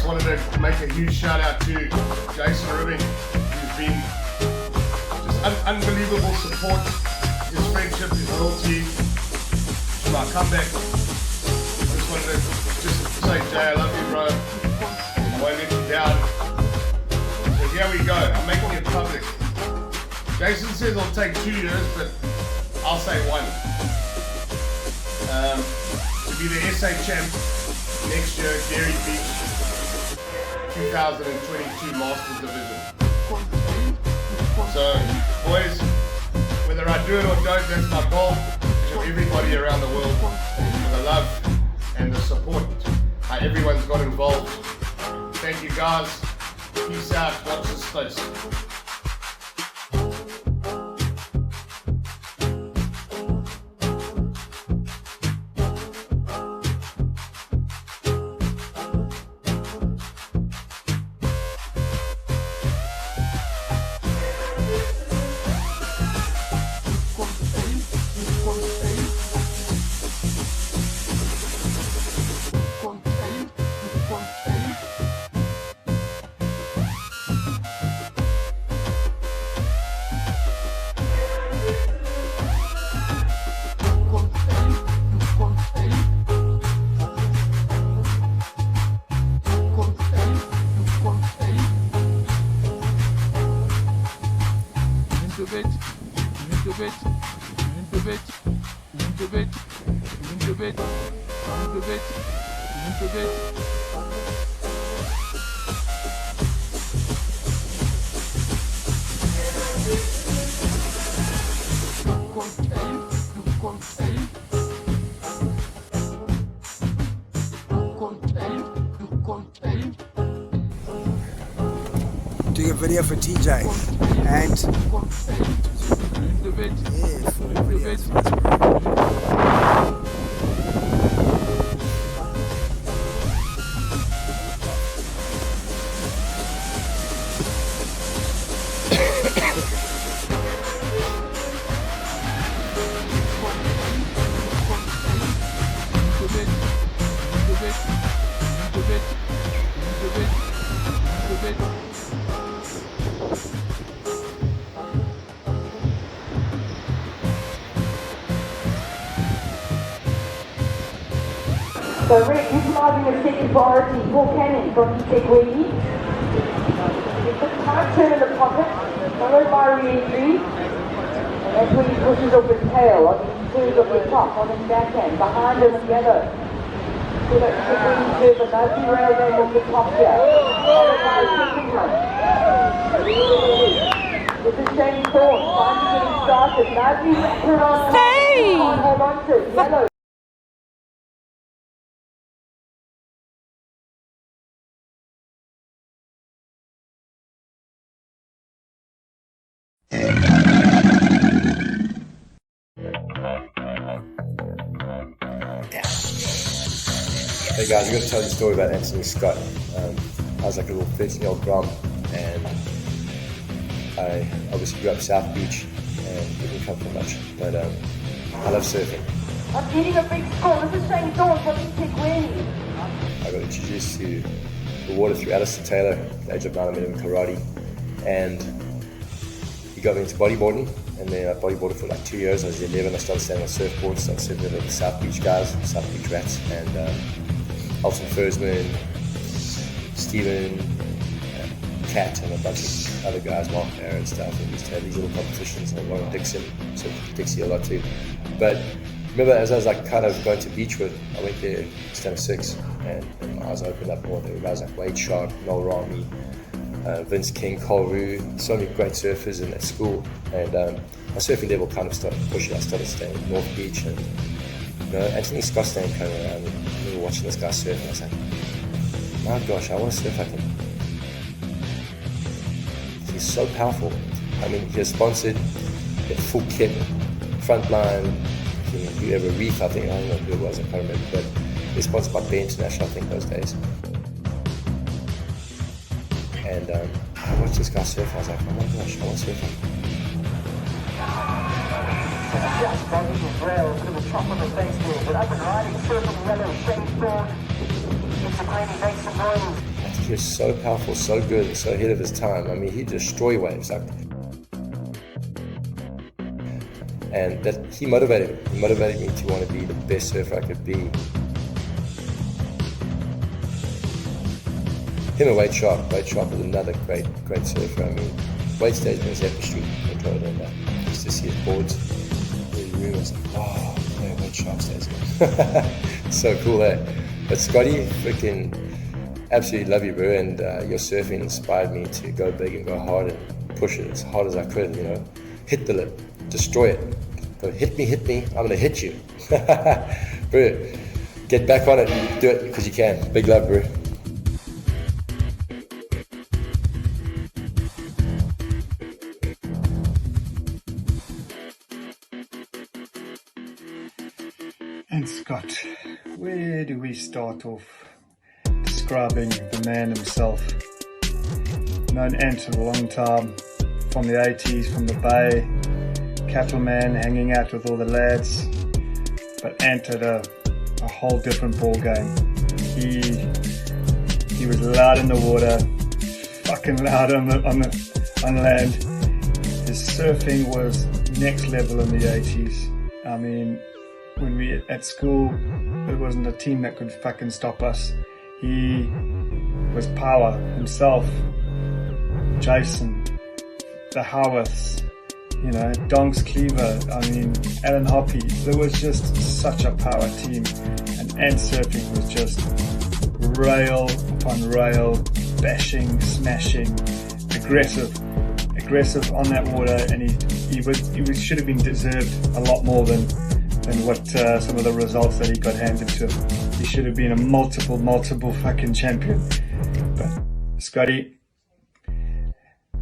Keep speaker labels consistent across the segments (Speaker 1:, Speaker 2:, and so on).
Speaker 1: wanted to make a huge shout out to Jason Ribbing, who's been just unbelievable support, his friendship, his loyalty to my comeback. Just wanted to say, Jay, I love you, bro. I won't let you down. So here we go. I'm making it public. Jason says it'll take 2 years, but I'll say 1. To be the SA champ next year, Dairy Beach, 2022 Masters Division. So, boys, whether I do it or don't, that's my goal. To everybody around the world for the love and the support, how everyone's got involved. Thank you guys. Peace out. Watch this space.
Speaker 2: Doing a video for TJ and yeah, for
Speaker 3: So we're utilising the second priority, Paul Cannon from Etegwini. He puts a hard turn in the pocket, followed by re-entry, and that's when he pushes up his tail on his turns up the top, on his backhand, behind him together. So that Etegwini serve a nicely rail game off the top here, followed by a second one. This is Shane Thorne, finally getting started, nicely turn on, can't hold on to it, yellow.
Speaker 4: Hey guys, I'm going to tell you a story about Anthony Scott. I was like a little 13-year-old grom, and I obviously grew up South Beach and didn't come from much, but I love surfing.
Speaker 3: I'm getting a big score. This is Shane Thorne from Etegwini.
Speaker 4: I got introduced to the water through Alistair Taylor at the age of 9. I met him in karate, and he got me into bodyboarding, and then I bodyboarded for like 2 years. I was 11, I started standing on surfboards, started surfing with the South Beach guys, South Beach Rats, and Alton Fersman, Stephen, Kat, and a bunch of other guys, Mark Mayer and stuff, and we used to have these little competitions, and Ronald Dixon, so Dixie a lot too. But remember, as I was like kind of going to Beachwood, I went there stand 6, and my eyes opened up more. There were guys like Wade Sharp, Noel Rami, Vince King, Cole Rue, so many great surfers in that school, and my surfing level kind of started pushing. I started staying in North Beach, and you know, Anthony Scott's name came around, and we were watching this guy surf, and I was like, my gosh, I want to surf like him. He's so powerful. I mean, he was sponsored, he had full kit, frontline, you have a reef, I think, I don't know who it was, I can't remember, but he was sponsored by Bay International, I think, those days. And I watched this guy surf, I was like, oh my gosh, I want to surf like him.
Speaker 3: Just banging his rails to the top of the face there, but up and riding, surfing yellow, Shane Thorne. It's a great, he makes some noise.
Speaker 4: just so powerful, so good, and so ahead of his time. I mean, he'd destroy waves. And that he motivated me. He motivated me to want to be the best surfer I could be. Him and Wade Sharp. Wade Sharp was another great surfer. I mean, Wade stays in his Apple Street in Florida, and just to see his boards in the room, I was like, oh, yeah, Wade Sharp stays there. So cool, eh? But Scotty, freaking absolutely love you, bro. And your surfing inspired me to go big and go hard and push it as hard as I could, you know. Hit the lip, destroy it. Go hit me, I'm gonna hit you. Bro, get back on it, do it because you can. Big love, bro.
Speaker 5: And Scott, where do we start off describing the man himself? Known Ant for a long time, from the 80s, from the Bay, cattleman, hanging out with all the lads, but Ant had a whole different ball game. He was loud in the water, fucking loud on land. His surfing was next level in the 80s. I mean, when we at school, there wasn't a team that could fucking stop us. He was power himself. Jason, the Howarths, you know, Donks Cleaver, I mean, Alan Hoppy. There was just such a power team, and Ant surfing was just rail upon rail, bashing, smashing, aggressive on that water, and he should have been deserved a lot more than what some of the results that he got handed to him. He should have been a multiple fucking champion. But Scotty,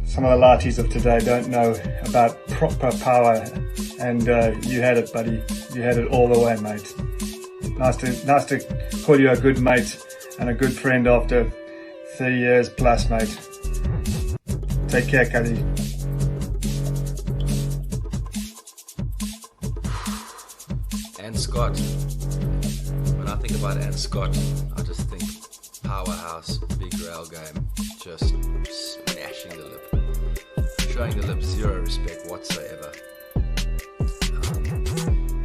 Speaker 5: some of the laties of today don't know about proper power, and you had it, buddy. You had it all the way, mate. Nice to call you a good mate and a good friend after 30 years plus, mate. Take care, Cuddy.
Speaker 6: And Scott. When I think about Ant Scott, I just think powerhouse, big rail game, just smashing the lip, showing the lip zero respect whatsoever.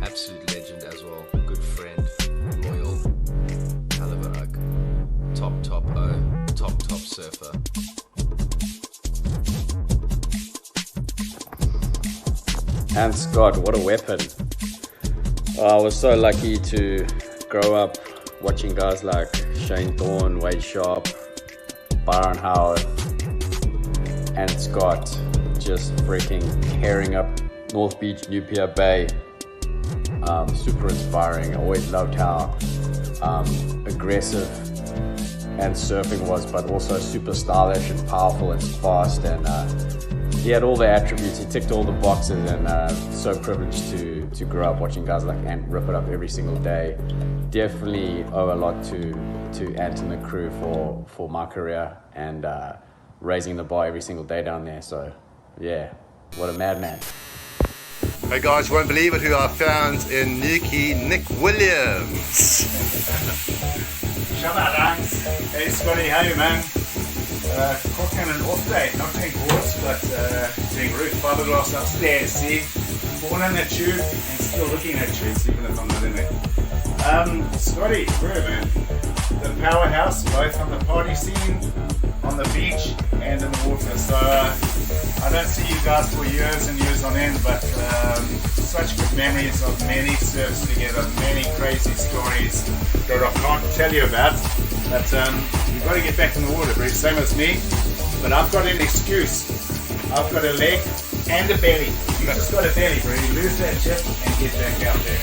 Speaker 6: Absolute legend as well, good friend, loyal, hell of a hug, top surfer.
Speaker 7: Ant Scott, what a weapon. I was so lucky to grow up watching guys like Shane Thorne, Wade Sharp, Byron Howard, Ant Scott just freaking tearing up North Beach, New Pier Bay. Super inspiring. I always loved how aggressive Ant surfing was, but also super stylish and powerful and fast, and he had all the attributes. He ticked all the boxes, and so privileged to grow up watching guys like Ant rip it up every single day. Definitely owe a lot to Ant and the crew for my career and raising the bar every single day down there. So yeah, what a madman.
Speaker 8: Hey guys, you won't believe it who I found in Newquay, Nick Williams.
Speaker 5: Shabba-danks. Hey Scotty, how you, man? Cooking an update, not doing course, but doing roof fiberglass upstairs, see? Born in the tube and still looking at tubes, even if I'm not in it. Scotty, bro, man. The powerhouse, both on the party scene, on the beach, and in the water. So I don't see you guys for years and years on end, but such good memories of many surfs together, many crazy stories that I can't tell you about. But you've got to get back in the water, bro. Same as me. But I've got an excuse. I've got a leg and a belly. You just got a belly, bro. You lose that chip and get back out there.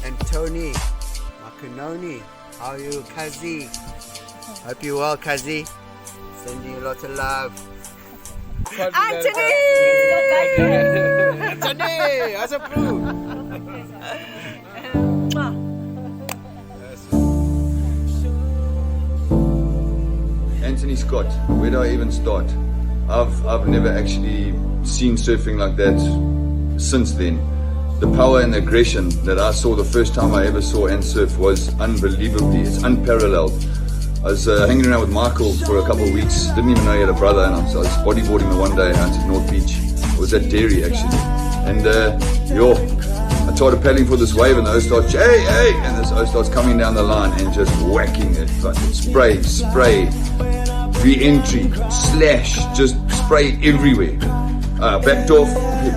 Speaker 2: And Tony, Makanoni, how are you, Kazi? Hope you're well, Kazi. Sending you lots of love.
Speaker 9: Anthony!
Speaker 2: Anthony, how's it, bro?
Speaker 10: Anthony Scott, where do I even start? I've never actually seen surfing like that since then. the power and aggression that I saw the first time I ever saw Ant surf was unbelievably, it's unparalleled. I was hanging around with Michael for a couple of weeks, didn't even know he had a brother, and I was bodyboarding the one day out at North Beach. It was at Derry actually. And I started paddling for this wave, and the O starts, hey, and this O starts coming down the line and just whacking it. Like spray, re-entry, slash, just spray everywhere. Backed off,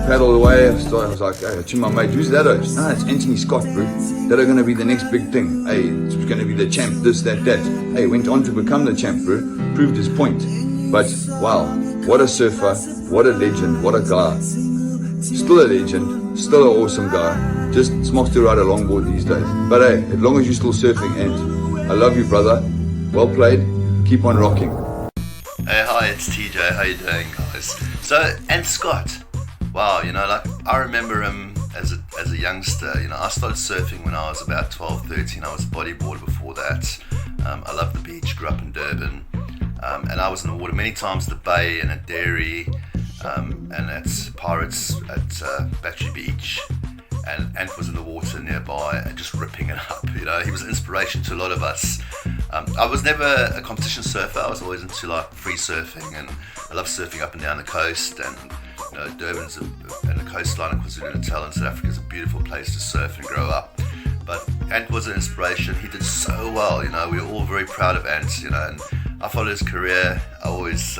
Speaker 10: paddled away. I was like, hey, to my mate, who's that? No, it's Anthony Scott, bro. That are going to be the next big thing. Hey, it's going to be the champ, this, that. Hey, went on to become the champ, bro. Proved his point. But wow, what a surfer, what a legend, what a guy. Still a legend, still an awesome guy. Just smocks to ride a longboard these days. But hey, as long as you're still surfing, Ant, I love you, brother. Well played. Keep on rocking.
Speaker 8: Hey, hi, it's TJ. How you doing, guys? So, Ant Scott. Wow, like I remember him as a youngster. I started surfing when I was about 12, 13. I was a bodyboarder before that. I loved the beach, grew up in Durban. And I was in the water many times at the bay and at Derry, and at Pirates at Battery Beach. And Ant was in the water nearby and just ripping it up. He was an inspiration to a lot of us. I was never a competition surfer. I was always into like free surfing, and I love surfing up and down the coast. And Durban's and the coastline of KwaZulu-Natal in South Africa is a beautiful place to surf and grow up. But Ant was an inspiration. He did so well. We were all very proud of Ant. And I followed his career. I always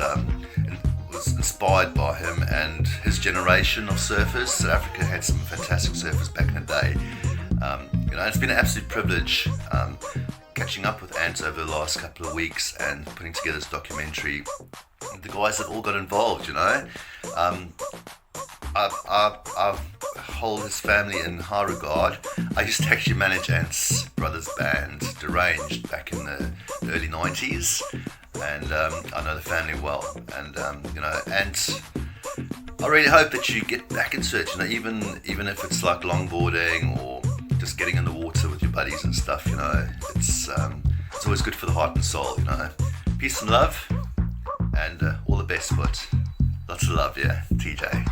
Speaker 8: was inspired by him and his generation of surfers. South Africa had some fantastic surfers back in the day. It's been an absolute privilege catching up with Ant over the last couple of weeks and putting together this documentary. The guys have all got involved, I hold his family in high regard. I used to actually manage Ant's brother's band, Deranged, back in the early 90s, and I know the family well. And Ant, I really hope that you get back into it. Even if it's like longboarding or just getting in the water with your buddies and stuff. It's always good for the heart and soul. Peace and love, and all the best for it. Lots of love, yeah, TJ.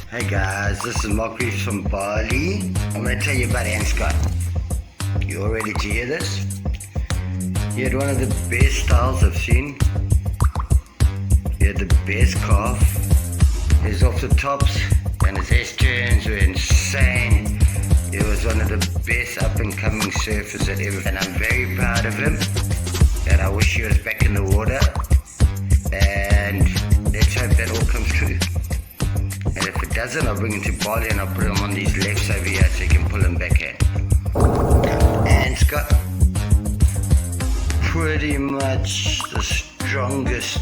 Speaker 2: Hey guys, this is Mark Reeves from Bali. I'm going to tell you about Ant Scott. You all ready to hear this? He had one of the best styles I've seen. He had the best calf. His off the tops and his S-turns were insane. He was one of the best up and coming surfers that ever. And I'm very proud of him. And I wish he was back in the water. And let's hope that all comes true. And if it doesn't, I'll bring him to Bali and I'll put him on these lefts over here so you can pull him back in. And Scott, pretty much the strongest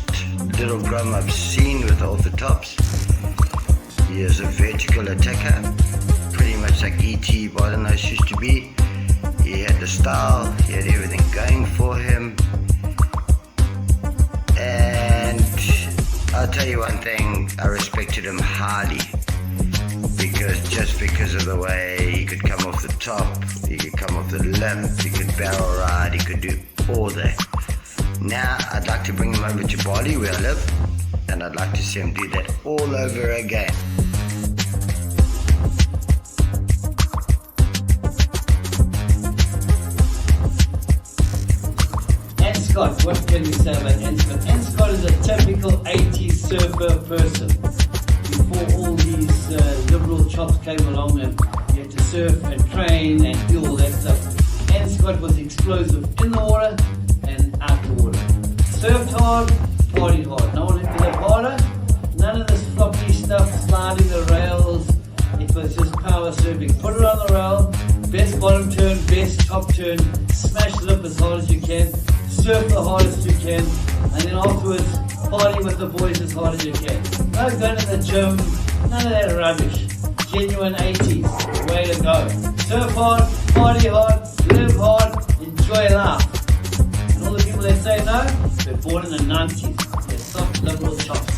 Speaker 2: little grum I've seen with all the tops. He is a vertical attacker, pretty much like E.T. Bottlenose used to be. He had the style, he had everything going for him. And I'll tell you one thing, I respected him highly, because of the way he could come off the top, he could come off the lip, he could barrel ride, he could do all that. Now I'd like to bring him over to Bali where I live, and I'd like to see him do that all over again.
Speaker 11: Ant Scott, what can we say about Ant Scott? Ant Scott is a typical 80s surfer person. Before all these liberal chops came along and you had to surf and train and do all that stuff, Ant Scott was explosive in the water and out the water. Surfed hard, partied hard. No one had to live harder. None of this floppy stuff, sliding the rails. It was just power surfing. Put it on the rail, best bottom turn, best top turn, smash the lip as hard as you can, surf the hardest you can, and then afterwards party with the boys as hard as you can. No going to the gym, none of that rubbish. Genuine 80s, way to go. Surf hard, party hard, live hard, enjoy life. And all the people that say no, They're born in the 90s. They're soft liberal chops.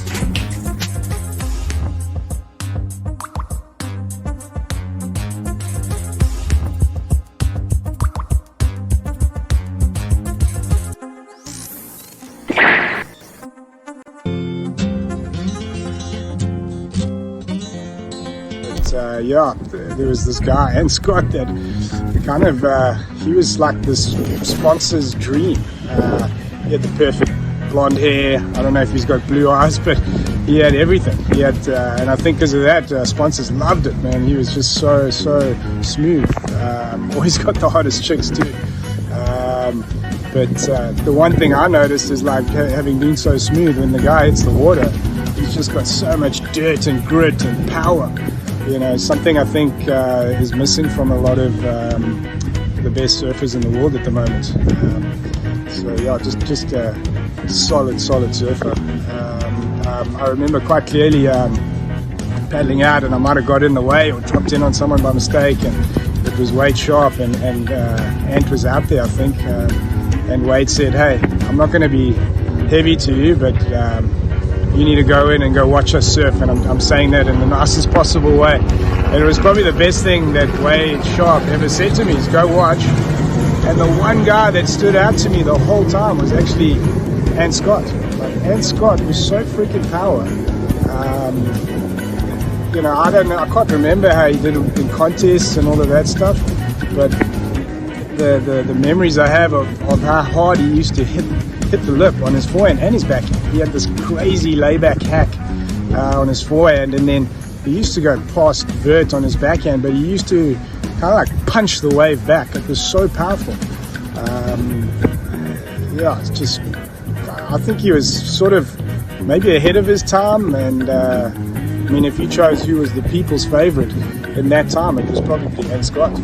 Speaker 5: Yeah, there was this guy, and Scott, that kind of, he was like this sponsor's dream. He had the perfect blonde hair. I don't know if he's got blue eyes, but he had everything. He had, and I think because of that, sponsors loved it, man. He was just so smooth. Always got the hottest chicks too. But the one thing I noticed is, like, having been so smooth, when the guy hits the water, he's just got so much dirt and grit and power. You know, something I think is missing from a lot of the best surfers in the world at the moment. So yeah, just a solid surfer. I remember quite clearly paddling out, and I might have got in the way or dropped in on someone by mistake, and it was Wade Sharp, and Ant was out there, I think, and Wade said, "Hey, I'm not going to be heavy to you, but you need to go in and go watch us surf." And I'm saying that in the nicest possible way. And it was probably the best thing that Wade Sharp ever said to me, is go watch. And the one guy that stood out to me the whole time was actually Ant Scott. Like, Ant Scott was so freaking power. You know, I don't know, I can't remember how he did it in contests and all of that stuff, but the memories I have of how hard he used to hit the lip on his forehand and his backhand. He had this crazy layback hack on his forehand, and then he used to go past vert on his backhand, but he used to kind of like punch the wave back. It was so powerful. Yeah, it's just, I think he was sort of maybe ahead of his time, and I mean, if you chose who was the people's favorite in that time, it was probably Ant Scott.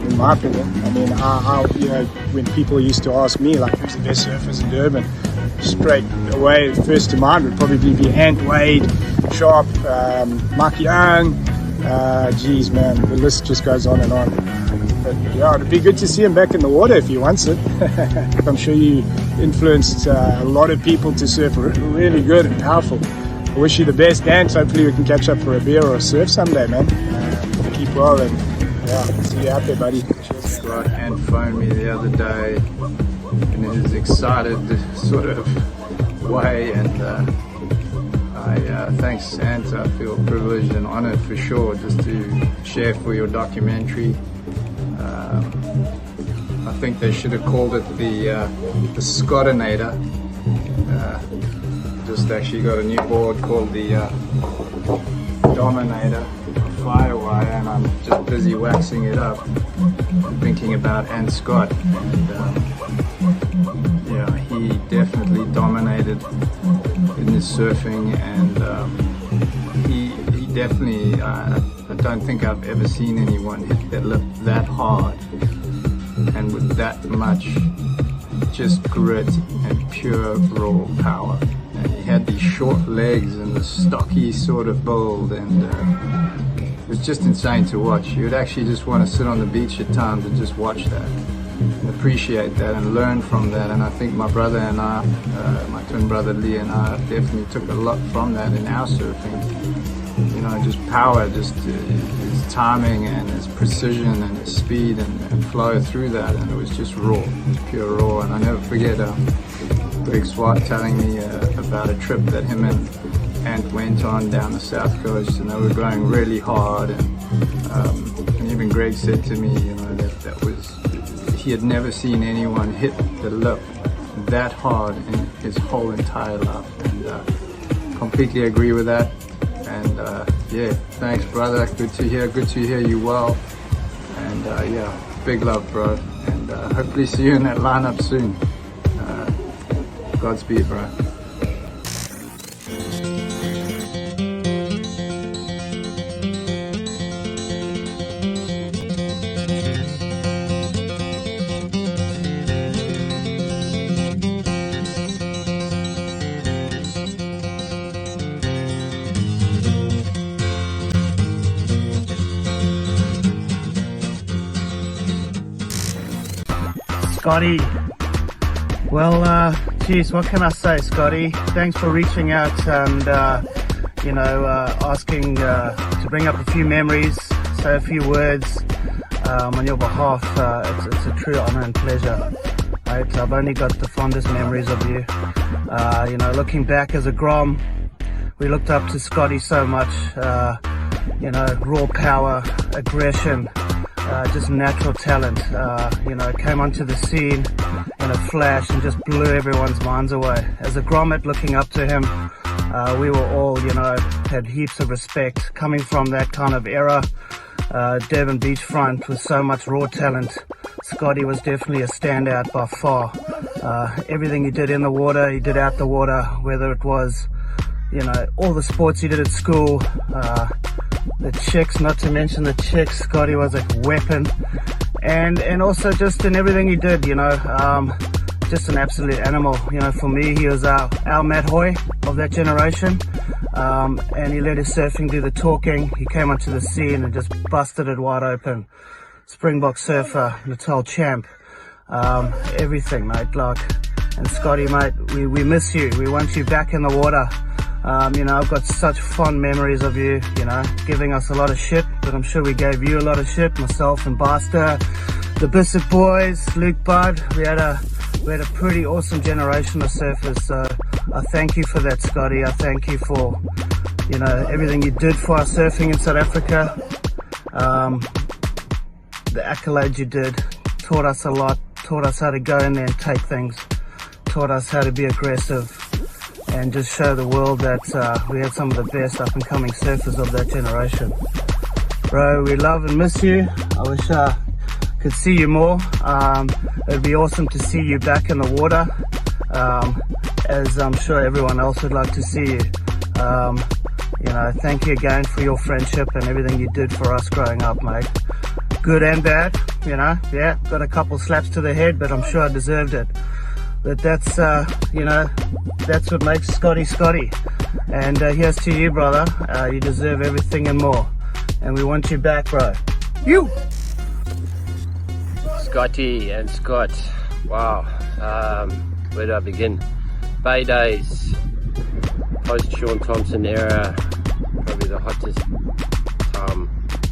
Speaker 5: In my opinion. I mean, you know, when people used to ask me, like, who's the best surfers in Durban, straight away, first to mind would probably be Ant, Wade, Sharp, Mark Young. Geez, man, the list just goes on and on. But yeah, it'd be good to see him back in the water if he wants it. I'm sure you influenced a lot of people to surf really good and powerful. I wish you the best, Ant. Hopefully we can catch up for a beer or a surf someday, man. Keep well, and yeah, see you out there, buddy. Cheers.
Speaker 7: Scott Ant phoned me the other day in his excited sort of way, and thanks, Ant. I feel privileged and honored for sure just to share for your documentary. I think they should have called it the Scottamentary. Just actually got a new board called the Dominator Firewire, and I'm just busy waxing it up and thinking about Ant Scott. And yeah, he definitely dominated in his surfing, and he definitely, I don't think I've ever seen anyone hit their lip that hard and with that much just grit and pure raw power. And he had these short legs and the stocky sort of build, and it was just insane to watch. You would actually just want to sit on the beach at times and just watch that and appreciate that and learn from that. And I think my brother and I, my twin brother Lee and I, definitely took a lot from that in our surfing. You know, just power, just his timing and his precision and his speed and flow through that, and it was just raw, pure raw. And I never forget Greg Swart telling me about a trip that him and Ant went on down the south coast, and they were going really hard, and even Greg said to me, you know, that was, he had never seen anyone hit the lip that hard in his whole entire life, and completely agree with that. And yeah, thanks, brother. Good to hear you well. And yeah, big love, bro. And hopefully see you in that lineup soon. Godspeed, bro.
Speaker 12: Scotty, Well, geez, what can I say, Scotty? Thanks for reaching out and, asking to bring up a few memories, say a few words on your behalf. It's a true honor and pleasure. Right? I've only got the fondest memories of you. Looking back as a Grom, we looked up to Scotty so much. Raw power, aggression, just natural talent. Came onto the scene in a flash and just blew everyone's minds away. As a Grommet looking up to him, we were all, had heaps of respect coming from that kind of era. Durban beachfront with so much raw talent. Scotty was definitely a standout by far. Everything he did in the water, he did out the water, whether it was, all the sports he did at school, the chicks, not to mention the chicks. Scotty was a weapon. And also just in everything he did, just an absolute animal. For me, he was our Matt Hoy of that generation. And he let his surfing do the talking. He came onto the scene and just busted it wide open. Springbok surfer, Natal champ, everything, mate. And Scotty, mate, we miss you. We want you back in the water. I've got such fond memories of you, giving us a lot of shit, but I'm sure we gave you a lot of shit, myself and Basta, the Bissett boys, Luke Budd. We had a pretty awesome generation of surfers, so I thank you for that, Scotty. I thank you for, everything you did for our surfing in South Africa. The accolades you did taught us a lot, taught us how to go in there and take things, taught us how to be aggressive, and just show the world that we had some of the best up-and-coming surfers of that generation. Bro, we love and miss you. I wish I could see you more. It'd be awesome to see you back in the water, as I'm sure everyone else would like to see you. Thank you again for your friendship and everything you did for us growing up, mate. Good and bad, yeah, got a couple slaps to the head, but I'm sure I deserved it. But that's, that's what makes Scotty Scotty. And here's to you, brother. You deserve everything and more. And we want you back, bro. You!
Speaker 7: Scotty and Scott, wow. Where do I begin? Bay days, post Sean Thompson era, probably the hottest time,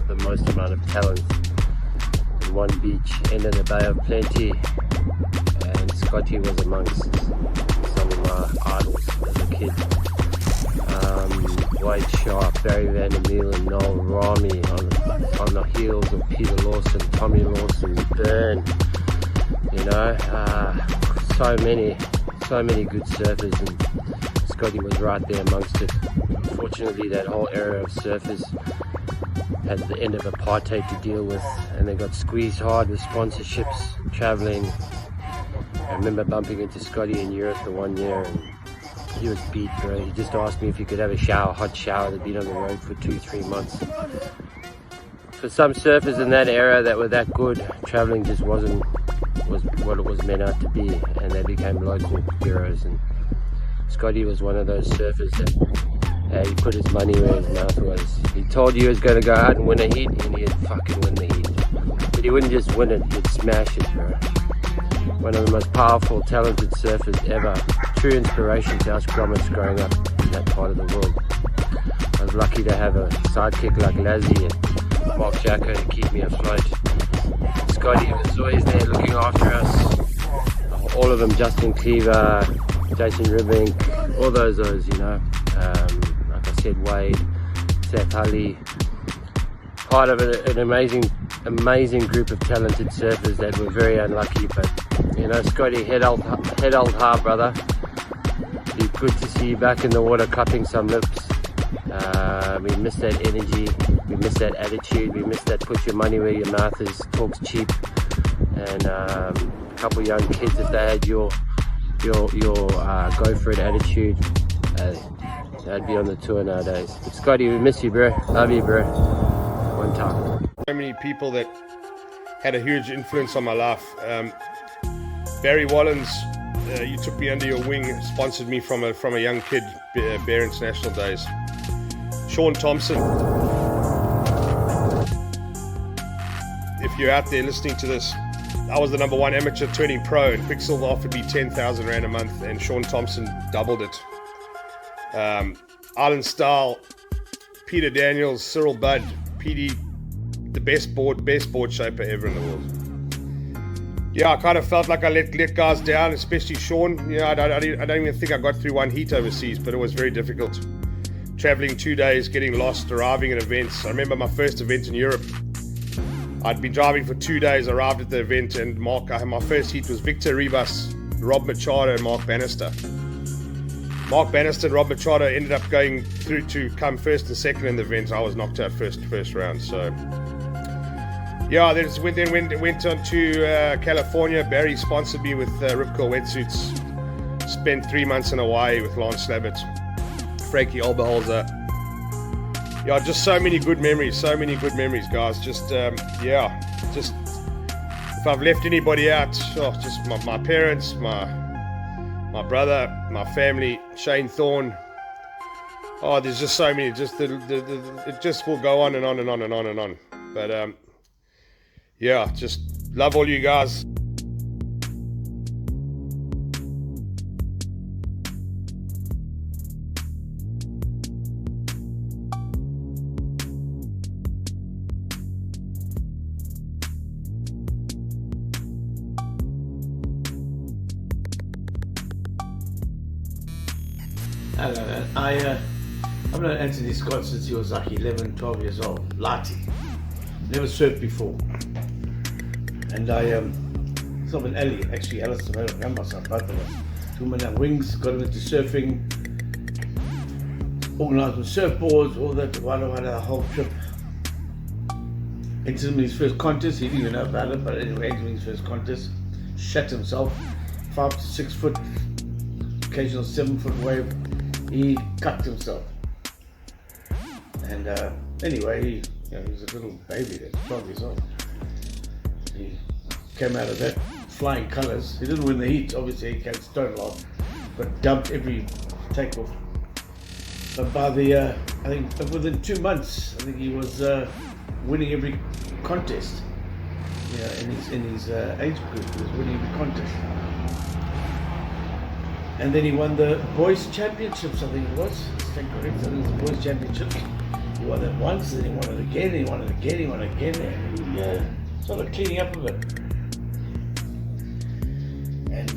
Speaker 7: the most amount of talent in one beach, end of the Bay of Plenty, and Scotty was amongst some of my idols as a kid. Wade Sharp, Barry Van der Meulen, and Noel Rami on the heels of Peter Lawson, Tommy Lawson, Byrne, so many good surfers, and Scotty was right there amongst it. Unfortunately, that whole era of surfers had the end of apartheid to deal with, and they got squeezed hard with sponsorships, traveling. I remember bumping into Scotty in Europe the one year, and he was beat, bro. He just asked me if he could have a hot shower. They'd been on the road for 2-3 months. For some surfers in that era that were that good, traveling just was what it was meant out to be, and they became local heroes. And Scotty was one of those surfers that he put his money where his mouth was. He told you he was going to go out and win a heat, and he'd fucking win the heat. But he wouldn't just win it, he'd smash it, bro. One of the most powerful, talented surfers ever. True inspiration to us grommets growing up in that part of the world. I was lucky to have a sidekick like Lazzy and Mark Jacko to keep me afloat. Scotty was always there looking after us. All of them, Justin Cleaver, Jason Ribink, all those, like I said, Wade, Seth Hully. Part of an amazing group of talented surfers that were very unlucky, but Scotty, head held high, brother. Be good to see you back in the water cupping some lips. We miss that energy, we miss that attitude, we miss that put your money where your mouth is, talks cheap. And a couple young kids, if they had your go for it attitude, they'd be on the tour nowadays. But Scotty, we miss you, bro. Love you, bro. One time.
Speaker 1: So many people that had a huge influence on my life. Barry Wallens, you took me under your wing, sponsored me from a young kid, Bear International days. Sean Thompson. If you're out there listening to this, I was the #1 amateur turning pro, and Quicksilver offered me 10,000 Rand a month, and Sean Thompson doubled it. Island Style, Peter Daniels, Cyril Budd, PD, the best board shaper ever in the world. Yeah, I kind of felt like I let guys down, especially Sean. Yeah, I don't even think I got through one heat overseas, but it was very difficult. Traveling 2 days, getting lost, arriving at events. I remember my first event in Europe. I'd been driving for 2 days, arrived at the event, and my first heat was Victor Ribas, Rob Machado, and Mark Bannister. Mark Bannister and Rob Machado ended up going through to come first and second in the event. I was knocked out first round. So yeah, then went on to California. Barry sponsored me with Rip Curl wetsuits. Spent 3 months in Hawaii with Lance Slabbert, Frankie Alberholzer. Yeah, just so many good memories, guys. Just if I've left anybody out, just my parents, my brother, my family, Shane Thorne. Oh, there's just so many. Just it just will go on and on and on and on and on. But yeah, just love all you guys.
Speaker 11: Hello, man. I've known Anthony Scott since he was like 11, 12 years old. Lighty. Never surfed before. And myself and Ellie, actually Alice and myself, both of us, took him in our wings, got him into surfing, organised with surfboards, all that, the whole trip. Entered him in his first contest, he didn't even know about it, but anyway, entered him in his first contest, shut himself, 5 to 6 foot, occasional 7 foot wave. He cut himself, and anyway, he was a little baby then, 12 years old. He came out of that flying colours. He didn't win the heat, obviously. He came stone lost, but dumped every takeoff. But by the I think within 2 months, I think he was winning every contest. In his age group, he was winning every contest. And then he won the boys' championships, I think it was. I think it was the boys' championships. He won it once, and he won it again, and he won it again, he won it again, and he sort of cleaning up a bit. And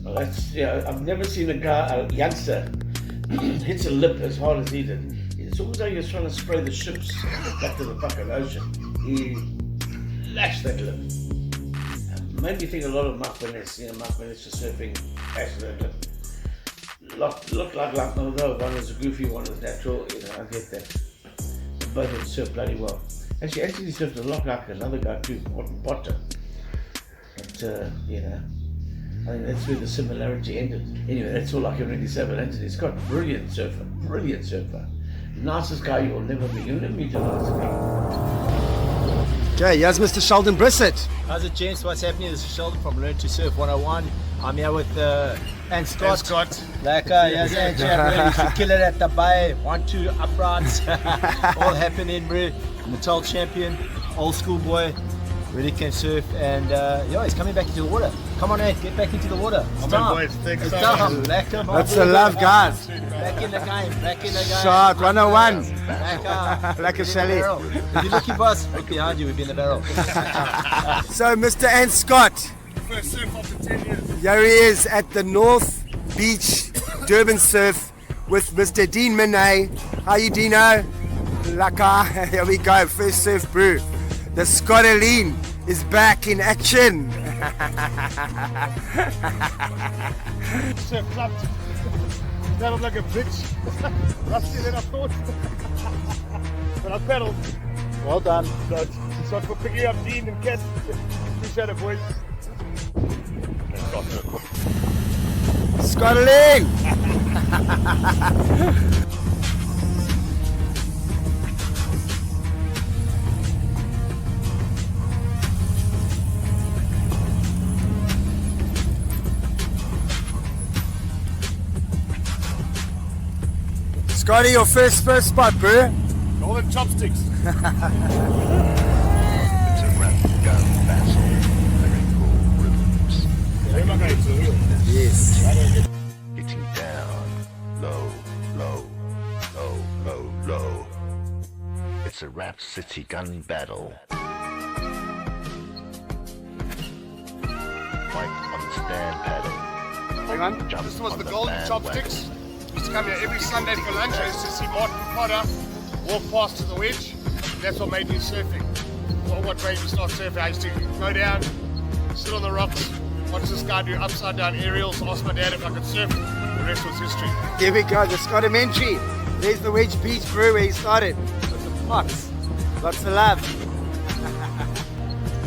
Speaker 11: well, I've never seen a youngster hits a lip as hard as he did. It's almost like he was trying to spray the ships back to the fucking ocean. He lashed that lip. Made me think a lot of Mark Vaness, Mark Vaness was surfing accidentally. Looked like although one was a goofy, one was natural, I get that. Both of them surfed bloody well. Actually, Anthony surfed a lot like another guy too, Morton Potter. But, I think that's where the similarity ended. Anyway, that's all I can really say about Anthony Scott. Brilliant surfer. Nicest guy you'll never meet. You'll never meet a nicer guy.
Speaker 12: Okay, here's Mr. Sheldon Brissett.
Speaker 13: How's it, gents? What's happening? This is Sheldon from Learn to Surf 101. I'm here with Ant Scott. Like, yes, Ant, really should kill it at the bay. 1-2 uprights. All happening, bro. Natal champion, old school boy. Really can surf, and he's coming back into the water. Come on, Ant, get back into the water. It's time. It's time.
Speaker 12: That's the love, guys.
Speaker 13: Back in the game.
Speaker 12: Shot 101.
Speaker 13: Like a Shelly. If you're looking for us, look behind you, we'll be in the barrel.
Speaker 12: So, Mr. Ant Scott.
Speaker 1: First surf after 10 years.
Speaker 12: Here he is at the North Beach Durban Surf with Mr. Dean Minay. How you, Dino? Laka. Here we go. First surf brew. The Scottaline is back in action.
Speaker 1: Surf clubbed. That was like a bitch. Rustier than I thought. But I pedaled.
Speaker 13: Well done.
Speaker 1: So for picking up Dean and Kat. Appreciate it, boys.
Speaker 12: Scottaline! Scotty, your first spot, bro.
Speaker 1: All the chopsticks.
Speaker 8: It's a wrap, go.
Speaker 7: Yes.
Speaker 8: Getting down, low, low, low, low, low. It's a Rap City gun battle. Fight on the stand paddle.
Speaker 1: Hang on.
Speaker 8: Jump
Speaker 1: This was
Speaker 8: on
Speaker 1: the
Speaker 8: the
Speaker 1: Golden
Speaker 8: bandwagon.
Speaker 1: Chopsticks. Used to come here every Sunday for lunch. I used to see Martin Potter walk past to the wedge. That's what made me surfing. What made me start surfing? I used to go down, sit on the rocks, watch this guy do upside down aerials, ask my dad if I could surf. The rest was history.
Speaker 13: Here we go, the scottamentary. There's the Wedge Beach Brew where he started. With the pots. Lots of love.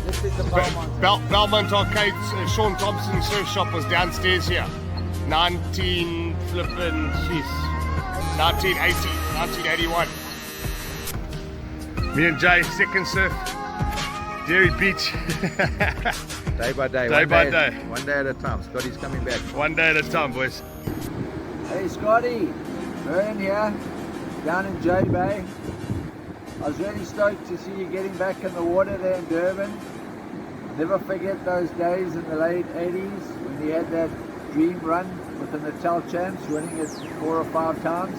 Speaker 13: This is the Belmont.
Speaker 1: Belmont Arcade, Sean Thompson's surf shop was downstairs here. 1981. Me and Jay, second surf, Dairy Beach.
Speaker 7: Day by day.
Speaker 1: Day by day.
Speaker 7: One day at a time. Scotty's coming back.
Speaker 1: One day at a time, boys.
Speaker 14: Hey Scotty, Vern here, down in J Bay. I was really stoked to see you getting back in the water there in Durban. Never forget those days in the late 80s when you had that dream run with the Natal Champs, winning it 4 or 5 times.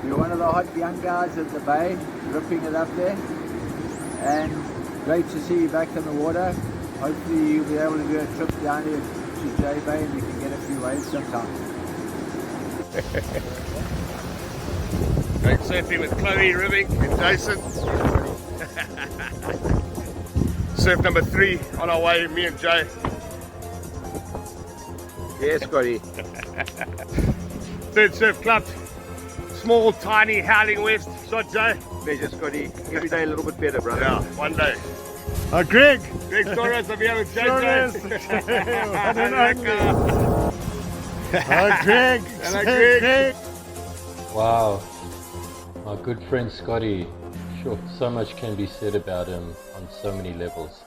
Speaker 14: You're one of the hot young guys at the Bay, ripping it up there. And great to see you back in the water. Hopefully you'll be able to do a trip down here to J Bay and we can get a few waves sometime.
Speaker 1: Great surfing with Chloe, Ribbing and Jason. Surf number 3 on our way, me and Jay.
Speaker 7: Yeah, Scotty.
Speaker 1: Third Surf Club. Small, tiny, howling west. Shot Jay.
Speaker 7: Pleasure, Scotty. Every day a little bit better, brother.
Speaker 1: Yeah, one day.
Speaker 5: Greg.
Speaker 1: Greg Torres, I'm here with Jay.
Speaker 5: Greg.
Speaker 1: Hello, Greg.
Speaker 15: Wow, my good friend Scotty. Sure, so much can be said about him on so many levels.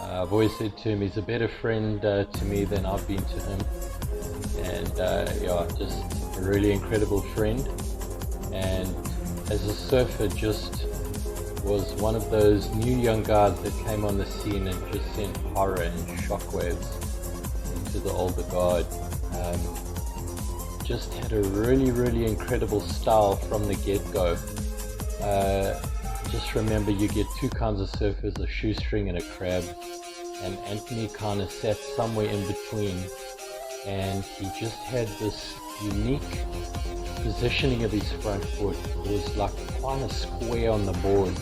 Speaker 15: I've always said to him, he's a better friend to me than I've been to him. And yeah, just a really incredible friend. And as a surfer, just was one of those new young guys that came on the scene and just sent horror and shockwaves into the older guard. Just had a really incredible style from the get-go. Just remember, you get 2 kinds of surfers, a shoestring and a crab, and Anthony kind of sat somewhere in between, and he just had this unique positioning of his front foot. It was like quite a square on the board,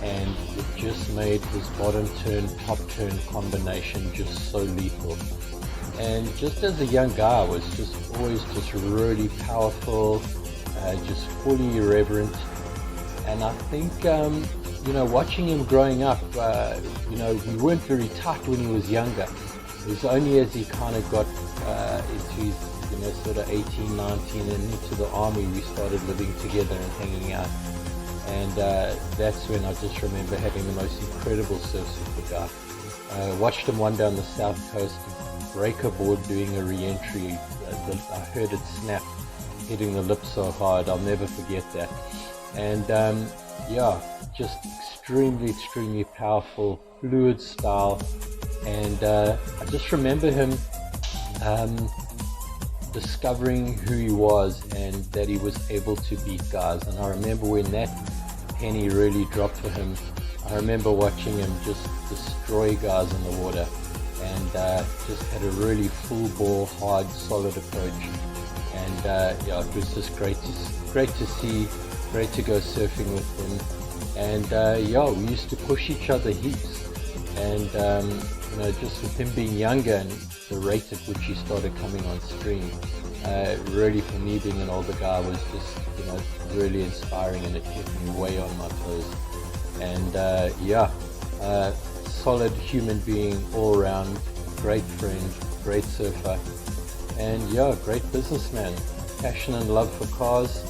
Speaker 15: and it just made his bottom turn, top turn combination just so lethal. And just as a young guy, I was just always just really powerful, just fully irreverent. And I think, you know, watching him growing up, you know, we weren't very tight when he was younger. It was only as he kind of got into his, you know, sort of 18, 19 and into the army, we started living together and hanging out. And that's when I just remember having the most incredible surf with the guy. Watched him one day on the south coast, break a board doing a re-entry. I heard it snap, hitting the lip so hard, I'll never forget that. And yeah, just extremely powerful, fluid style. And I just remember him discovering who he was and that he was able to beat guys. And I remember when that penny really dropped for him, I remember watching him just destroy guys in the water, and just had a really full ball, hard, solid approach. And yeah, it was just great to see, great to go surfing with him. And yeah, we used to push each other heaps. And you know, just with him being younger and the rate at which he started coming on stream, really for me being an older guy was just, you know, really inspiring, and it kept me way on my toes. And yeah, solid human being all around, great friend, great surfer, and yeah, great businessman, passion and love for cars.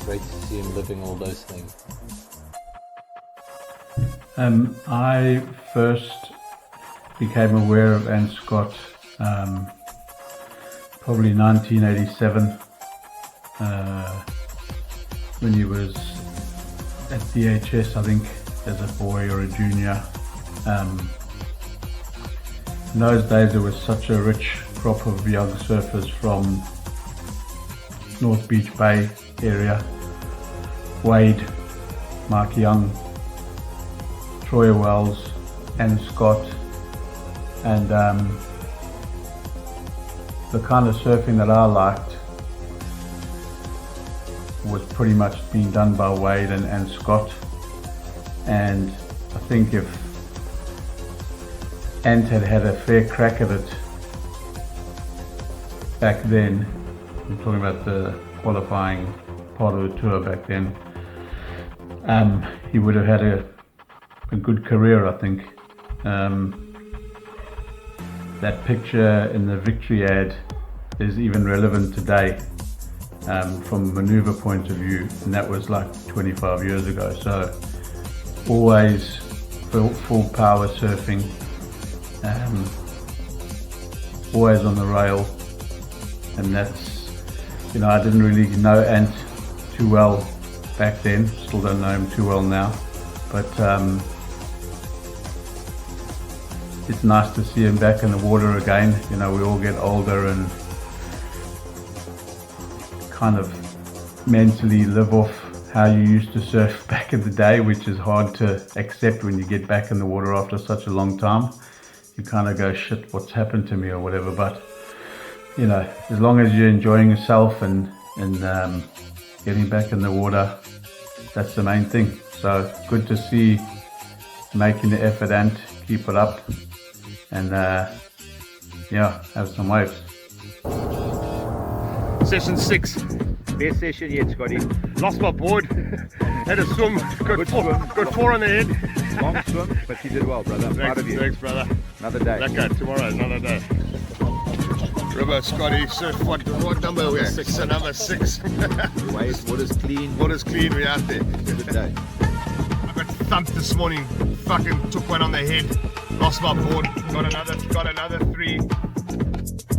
Speaker 15: Great to see him living all those things.
Speaker 5: I first became aware of Ant Scott probably 1987 when he was at DHS, I think, as a boy or a junior. In those days there was such a rich crop of young surfers from North Beach Bay area. Wade, Mark Young, Troy Wells and Scott, and the kind of surfing that I liked was pretty much being done by Wade and Scott. And I think if Ant had a fair crack at it back then, I'm talking about the qualifying part of the tour back then, he would have had a good career, I think. That picture in the victory ad is even relevant today from a maneuver point of view, and that was like 25 years ago. So always full power surfing, always on the rail, and that's, you know, I didn't really know Ant too well back then, still don't know him too well now, but it's nice to see him back in the water again. You know, we all get older and kind of mentally live off how you used to surf back in the day, which is hard to accept when you get back in the water after such a long time. You kind of go, shit, what's happened to me or whatever. But you know, as long as you're enjoying yourself and getting back in the water, that's the main thing. So good to see making the effort, and keep it up, and yeah, have some waves.
Speaker 1: Session 6.
Speaker 16: Best session yet, Scotty.
Speaker 1: Lost my board. Had a swim. Got 4 on the head.
Speaker 16: Long swim, but you did well, brother. I'm proud of you.
Speaker 1: Thanks, brother.
Speaker 16: Another day.
Speaker 1: Okay, tomorrow, another day. River, Scotty, surf, what number are we at? 6. Number 6.
Speaker 16: Waves, water's clean.
Speaker 1: Water's clean, we're out there.
Speaker 16: Good day.
Speaker 1: I got thumped this morning. Fucking took one on the head. Lost my board. Got another 3.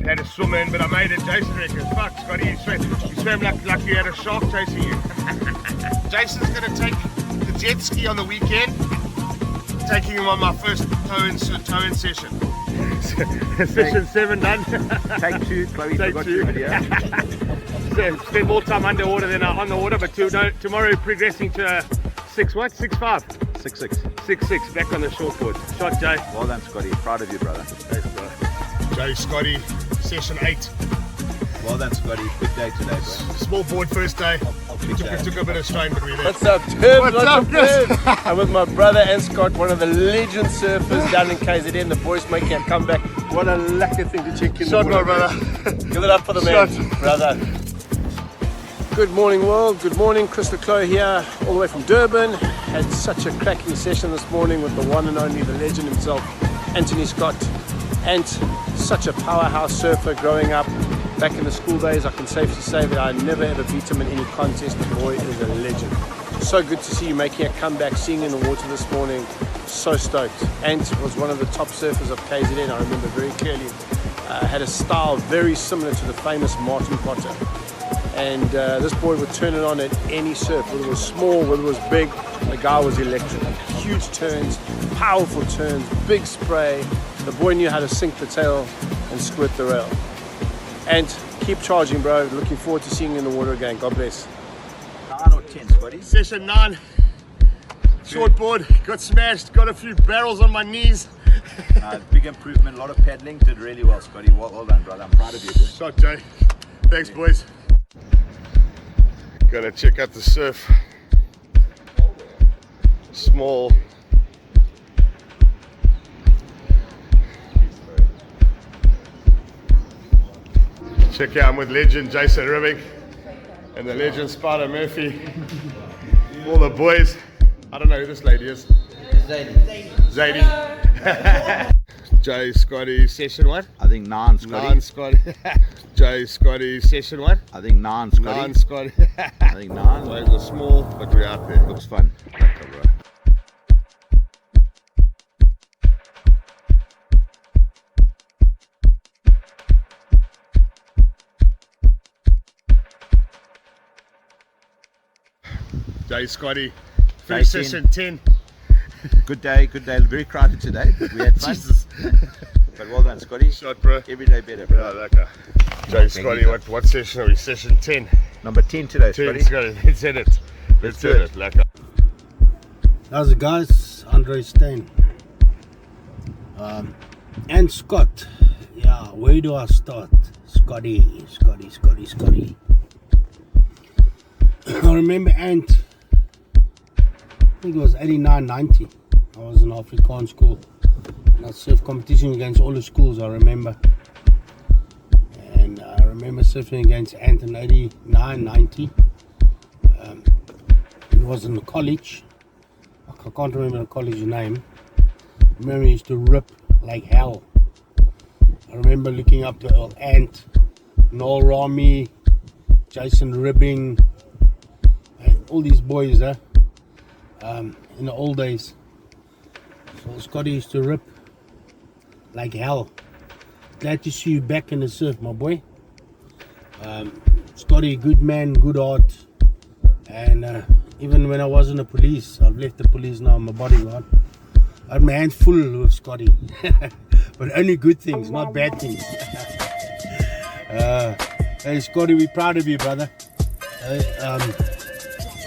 Speaker 1: Had a swim in, but I made it. Jason reckons, fuck, Scotty, you swam like you had a shark chasing you. Jason's gonna take the jet ski on the weekend. Taking him on my first tow-in session. Session 7 done.
Speaker 16: Take 2, Chloe forgot your idea.
Speaker 1: So spend more time underwater than on the water, but tomorrow progressing to 6 what? 6.5?
Speaker 16: 6.6.
Speaker 1: 6.6, back on the shortboard. Shot, Jay.
Speaker 16: Well done, Scotty. Proud of you, brother.
Speaker 1: Thanks, brother. Jay, Scotty, session 8.
Speaker 16: Well done, Scotty. Good day today, bro.
Speaker 1: Small board first day. Took a bit of strain, but we did.
Speaker 17: What's up, Tim?
Speaker 1: What's up, Chris?
Speaker 17: I'm with my brother and Scott, one of the legend surfers down in KZN. The boys making a comeback. What a lucky thing to check in.
Speaker 1: Shot, my brother.
Speaker 17: Give it up for the man, brother. Good morning, world. Good morning, Chris Leclerc here, all the way from Durban. Had such a cracking session this morning with the one and only, the legend himself, Anthony Scott. And such a powerhouse surfer growing up. Back in the school days, I can safely say that I never ever beat him in any contest. The boy is a legend. So good to see you making a comeback, seeing in the water this morning. So stoked. Ant was one of the top surfers of KZN, I remember very clearly. Had a style very similar to the famous Martin Potter. And this boy would turn it on at any surf, whether it was small, whether it was big. The guy was electric. Huge turns, powerful turns, big spray. The boy knew how to sink the tail and squirt the rail. And keep charging, bro. Looking forward to seeing you in the water again. God bless.
Speaker 16: 9 or 10, Scotty?
Speaker 1: Session 9. Shortboard. Got smashed. Got a few barrels on my knees.
Speaker 16: Big improvement. A lot of paddling. Did really well, Scotty. Well done, brother. I'm proud of you, dude.
Speaker 1: Shot, Jay. Thanks, boys. Gonna check out the surf. Small. Check out, I'm with legend Jason Ribbing and the legend Spider Murphy. All the boys. I don't know who this lady is. Zadie. Jay, Scotty, session what?
Speaker 16: I think 9, Scotty.
Speaker 1: 9, Scotty. Jay, Scotty, session what?
Speaker 16: I think 9, Scotty.
Speaker 1: 9, Scotty.
Speaker 16: I think 9.
Speaker 1: Waves are small, but we're out there.
Speaker 16: Looks fun.
Speaker 1: Jay, Scotty, first session 10.
Speaker 16: Good day, good day. Very crowded today. We had fun.
Speaker 1: Jesus.
Speaker 16: But well done, Scotty.
Speaker 1: Shot, bro.
Speaker 16: Every day better, bro.
Speaker 1: Yeah, lekker. Jay, Scotty, what session are we? Session 10.
Speaker 16: Number 10 today,
Speaker 1: 10,
Speaker 16: Scotty.
Speaker 1: Scotty. Let's hit it. Let's hit it. Lekker.
Speaker 12: How's it, guys? Andre Stein. And Scott. Yeah, where do I start? Scotty. I remember Ant, I think it was 89, 90. I was in Afrikaans school. And I surfed competition against all the schools, I remember. And I remember surfing against Ant in 89, 90. He was in the college. I can't remember the college name. I remember he used to rip like hell. I remember looking up to Ant, Noel Rami, Jason Ribbing, and all these boys in the old days. So Scotty used to rip like hell. Glad to see you back in the surf, my boy. Scotty, good man, good heart. And even when I was in the police, I've left the police now, I'm a bodyguard. I had my hand full with Scotty. But only good things, not bad things. Hey Scotty, we're proud of you, brother.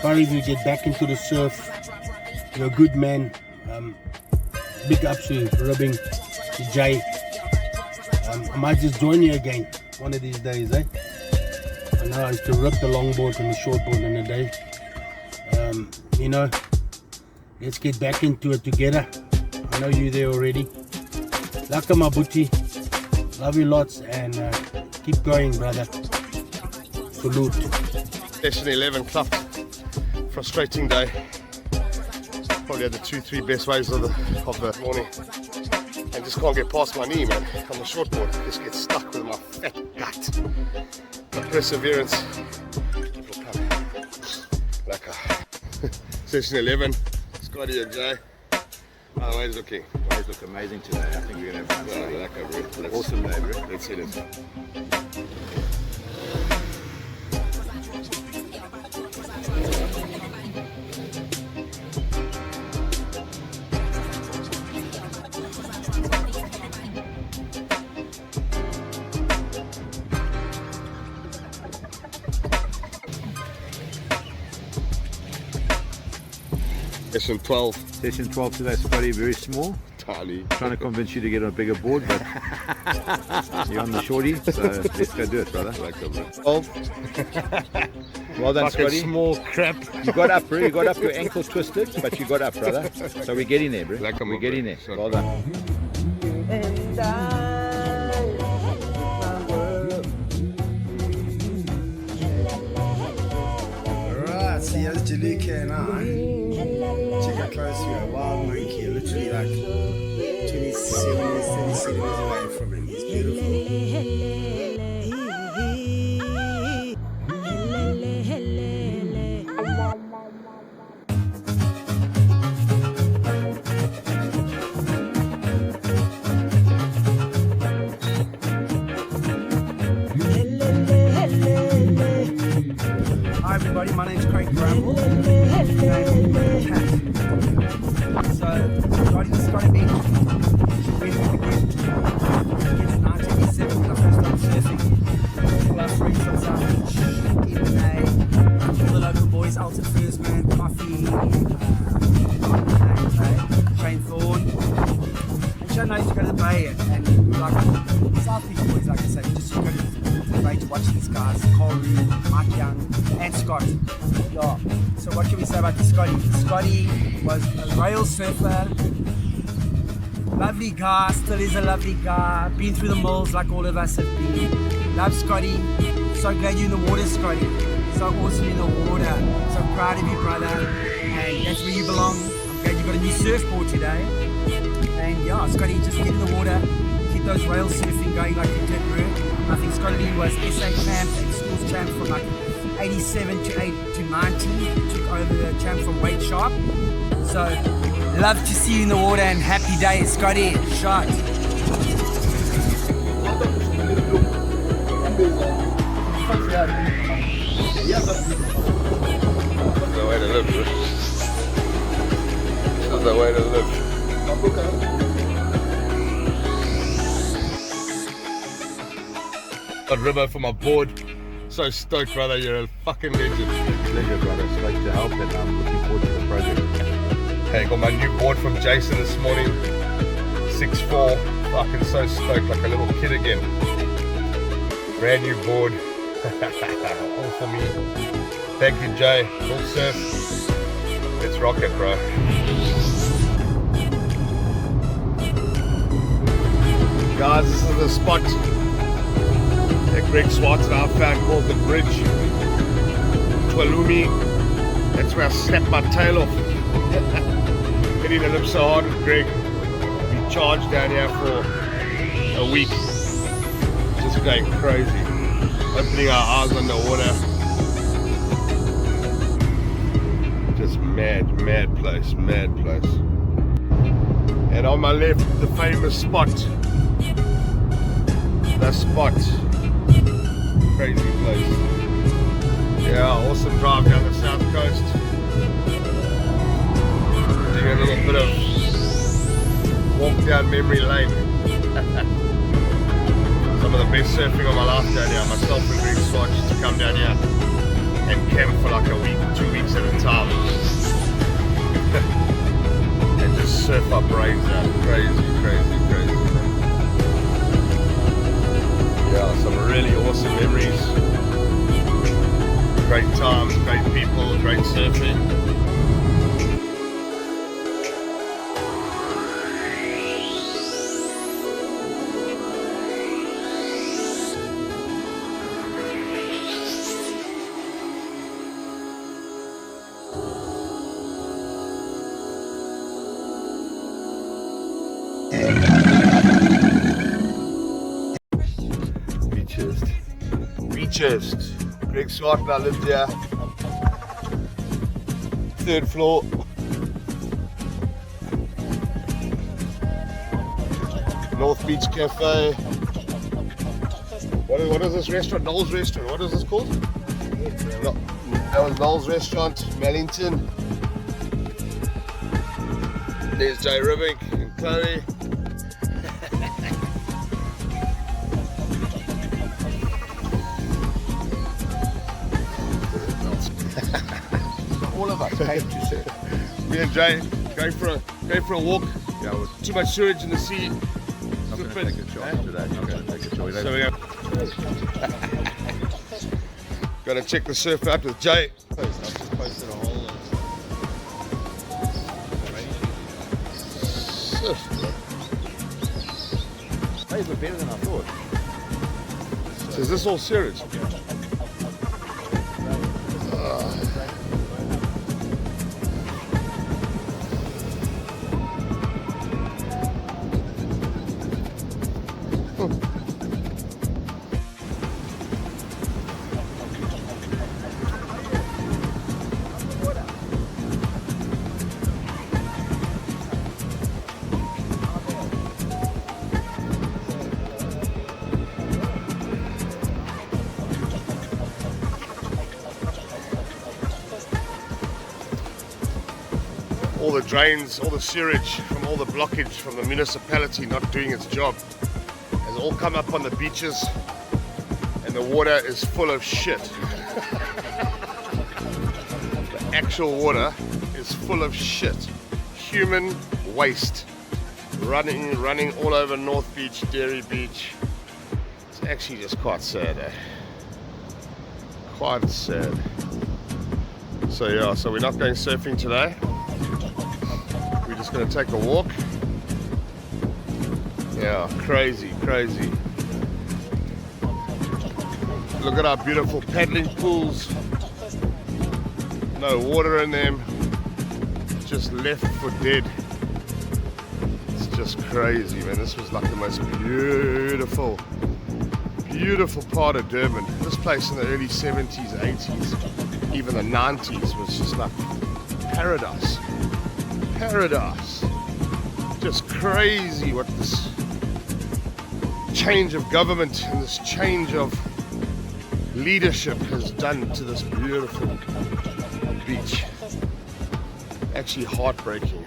Speaker 12: Sorry if you get back into the surf. You're a good man. Big ups to Ribbing, to Jay. I might just join you again one of these days, eh? I know I used to rip the longboard and the shortboard in the day. You know, let's get back into it together. I know you're there already. Laka Mabuti, love you lots, and keep going, brother. Salute.
Speaker 1: Session 11 club. Frustrating day. Probably had the 2-3 best waves of the morning. And just can't get past my knee, man. On the shortboard, just get stuck with my fat gut. But perseverance will come. Laka. Session 11. Scotty and Jay. How are waves looking?
Speaker 16: Waves look amazing today. I think we're going to have fun.
Speaker 1: Yeah, laka, bro.
Speaker 16: Awesome day, bro.
Speaker 1: Let's hit it. Session 12.
Speaker 16: Session 12 today, Scotty, very small.
Speaker 1: Tiny.
Speaker 16: Trying to convince you to get on a bigger board, but you're on the shorty, so let's go do it, brother. 12. Well done, Scotty.
Speaker 1: Small crap.
Speaker 16: You got up, bro. You got up, your ankle twisted, but you got up, brother. So we're getting there, bro. We're getting there. Well done.
Speaker 18: And
Speaker 12: Alright, see that's Jalika and I. Check out close to a wild monkey, literally like 27 30 centimeters away from him. He's beautiful. Hi everybody, my name's Craig Bramble. So, Scotty Beach, went with the group. In 1987 when I first started surfing. All our friends from South Beach, Eden, all the local boys, Alton Fursman, Coffee, Shane Thorne. And Shane knows to go to the bay and we're like South Beach boys, like I say, just go to the bay to watch these guys, Koru, Mike Young, and Scott. Yeah. So what can we say about Scotty? Scotty was a rail surfer, lovely guy, still is a lovely guy, been through the mills like all of us have been. Love Scotty, so glad you're in the water, Scotty. So awesome in the water, so proud of you, brother, and that's where you belong. I'm glad you got a new surfboard today. And yeah, Scotty, just get in the water, keep those rail surfing going like you did, bro. I think Scotty was SA champ and schools champ from like 87 to 90. Took over the champ from Wade Sharp. So, love to see you in the water and happy day, Scotty. Shot.
Speaker 1: That's the way to live, bro. That's the way to live. Got Ribbo for my board. So stoked, brother. You're a fucking legend.
Speaker 16: Pleasure, brother. Stoked to help, and I'm looking forward to the project.
Speaker 1: Hey, got my new board from Jason this morning. 6'4". Fucking so stoked, like a little kid again. Brand new board. All for me. Thank you, Jay. Full surf. Let's rock it, bro. Guys, this is the spot that Greg Swartz and I found called the Bridge. Twalumi. That's where I snapped my tail off. Hitting the lip so hard with Greg. We charged down here for a week. Just going crazy. Opening our eyes underwater. Just mad place, mad place. And on my left, the famous spot. The spot. Crazy place. Yeah, awesome drive down the south coast. Doing a little bit of walk down memory lane. Some of the best surfing of my life down here. Myself and Greg Swatch to come down here and camp for like a week, 2 weeks at a time. And just surf our brains out. Crazy. Yeah, some really awesome memories. Great times, great people, great surfing. Beachest. Greg Swart and I lived here. 3rd floor. North Beach Cafe. What is this restaurant? Noel's Restaurant. What is this called? No, that was Noel's Restaurant, Mellington. There's Jay Rubik and Chloe.
Speaker 16: All of us came to surf.
Speaker 1: Me and Jay going for a walk. Yeah, with too much sewage in the sea.
Speaker 16: Not going to take a shot today. Not going to take a shot.
Speaker 1: So we got to check the surf out with Jay.
Speaker 16: I've just posted a whole These were better than I thought.
Speaker 1: So is this all sewage? All the drains, all the sewage from all the blockage from the municipality not doing its job has all come up on the beaches, and the water is full of shit. The actual water is full of shit. Human waste running all over North Beach, Dairy Beach. It's actually just quite sad, eh? Quite sad. So yeah, so we're not going surfing today. Just gonna take a walk. Yeah, crazy. Look at our beautiful paddling pools. No water in them. Just left for dead. It's just crazy, man. This was like the most beautiful part of Durban. This place in the early 70s, 80s, even the 90s was just like paradise. Just crazy what this change of government and this change of leadership has done to this beautiful beach. Actually heartbreaking.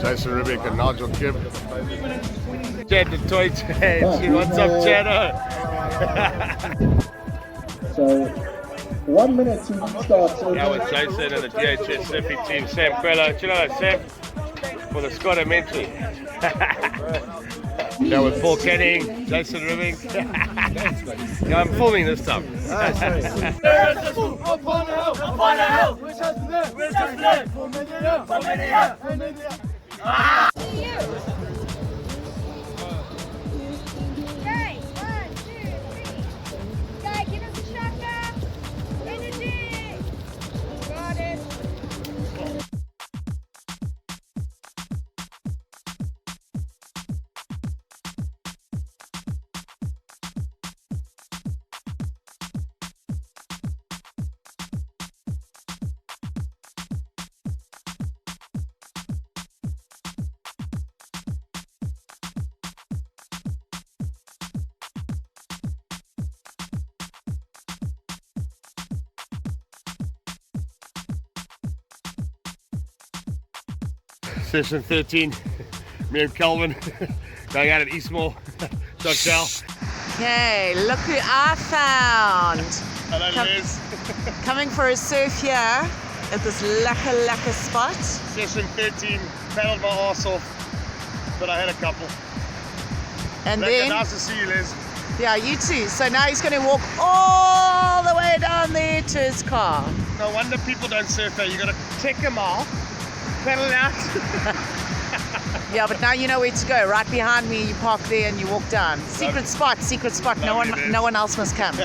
Speaker 1: Jason Rubik and Nigel Gibb. Chad the Toy Chad. What's up, Chado?
Speaker 19: So, 1 minute to start. So
Speaker 1: yeah, with Jason and the DHS surfing team. Sam Queller. Do you know Sam? For the scottamentary. Yeah, with Paul Canning, Jason Rubik. Yeah, I'm filming this time. Session 13, me and Calvin going out at Eastmore, Hotel.
Speaker 9: Okay, look who I found.
Speaker 1: Hello, Liz.
Speaker 9: Coming for a surf here at this lacka spot.
Speaker 1: Session 13, paddled my arse off, but I had a couple.
Speaker 9: And then,
Speaker 1: nice to see you, Liz.
Speaker 9: Yeah, you too. So now he's going to walk all the way down there to his car.
Speaker 1: No wonder people don't surf there. You got to check them all. Pedal out.
Speaker 9: Yeah, but now you know where to go. Right behind me, you park there and you walk down. Secret spot. No one else must come.